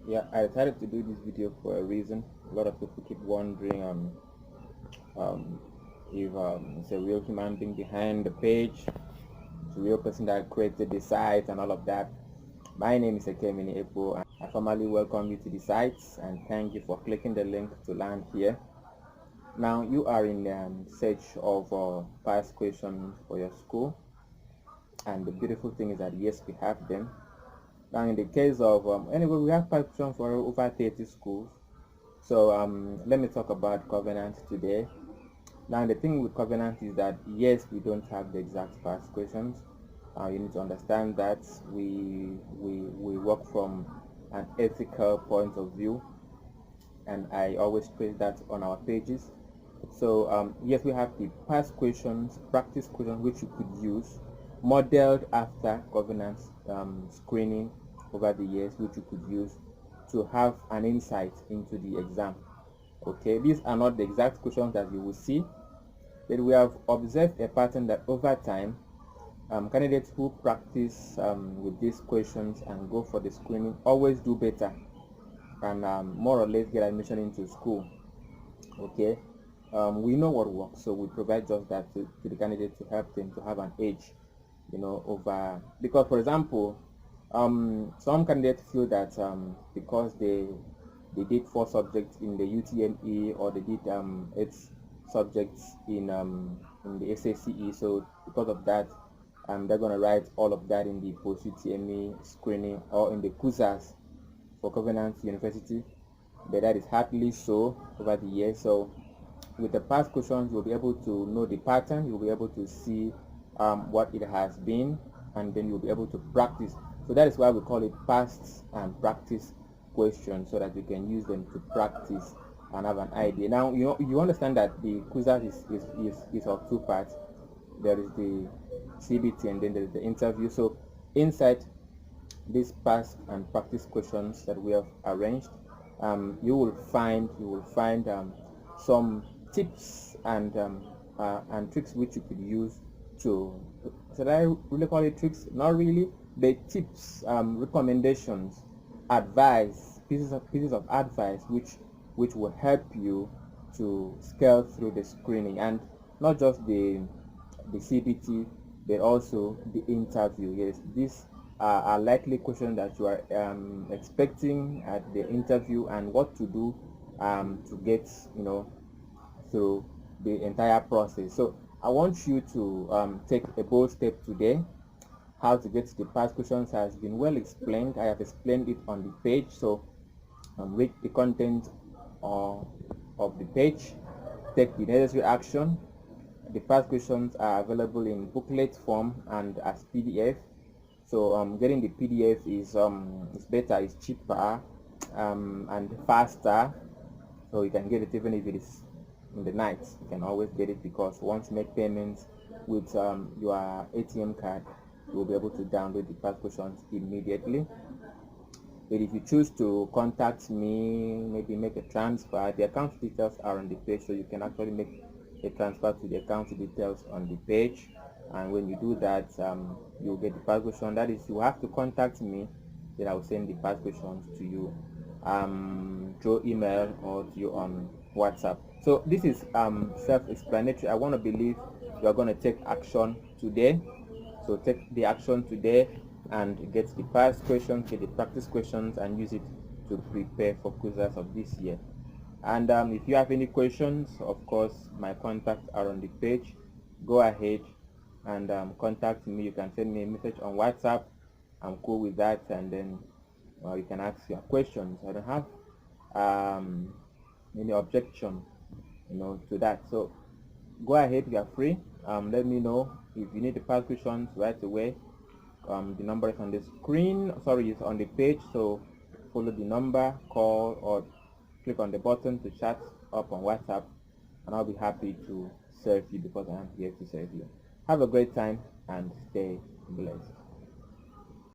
Yeah, I decided to do this video for a reason. A lot of people keep wondering um, if it's a real human being behind the page, it's a real person that created the site and all of that. My name is KEMCY and I formally welcome you to the site and thank you for clicking the link to land here. Now you are in search of past questions for your school, and the beautiful thing is that yes, we have them. Now in the case of anyway, we have past questions for over 30 schools. So let me talk about covenant today. Now the thing with covenant is that yes, we don't have the exact past questions. You need to understand that we work from an ethical point of view, and I always stress that on our pages. So yes, we have the past questions, practice questions which you could use, modeled after covenant screening over the years, which you could use to have an insight into the exam. Okay, these are not the exact questions that you will see, but we have observed a pattern that over time, candidates who practice with these questions and go for the screening always do better and more or less get admission into school. Okay, we know what works, so we provide just that to the candidate to help them to have an edge, over, because for example, some candidates feel that because they did 4 subjects in the UTME, or they did 8 subjects in the SACE, so because of that they're going to write all of that in the post UTME screening or in the CUSAS for Covenant University. But that is hardly so over the years. So with the past questions, you'll be able to know the pattern, you'll be able to see what it has been, and then you'll be able to practice. So that is why we call it past and practice questions, so that you can use them to practice and have an idea. Now you understand that the quizzes is of 2 parts. There is the CBT and then there is the interview. So inside these past and practice questions that we have arranged, you will find some tips and tricks which you could use to, should I really call it tricks? Not really. The tips, recommendations, advice, pieces of advice which will help you to scale through the screening, and not just the CBT, but also the interview. Yes, these are likely questions that you are expecting at the interview, and what to do to get through the entire process. So I want you to take a bold step today. How to get to the past questions has been well explained. I have explained it on the page, so read the content of the page, take the necessary action. The past questions are available in booklet form and as PDF. So getting the PDF is better, it's cheaper and faster. So you can get it even if it is in the night. You can always get it, because once you make payments with your ATM card, you will be able to download the past questions immediately. But if you choose to contact me, maybe make a transfer, the account details are on the page, so you can actually make a transfer to the account details on the page. And when you do that, you'll get the past question. That is, you have to contact me, then I will send the past questions to you through email or to you on WhatsApp. So this is self-explanatory. I want to believe you are going to take action today. So take the action today and get the past questions, get the practice questions, and use it to prepare for quizzes of this year. And if you have any questions, of course my contacts are on the page. Go ahead and contact me. You can send me a message on WhatsApp. I'm cool with that, and then you can ask your questions. I don't have any objection to that. So go ahead, you are free. Let me know if you need the past questions right away. The number is on the screen, sorry, it's on the page, so follow the number, call, or click on the button to chat up on WhatsApp, and I'll be happy to serve you, because I am here to serve you. Have a great time and stay blessed.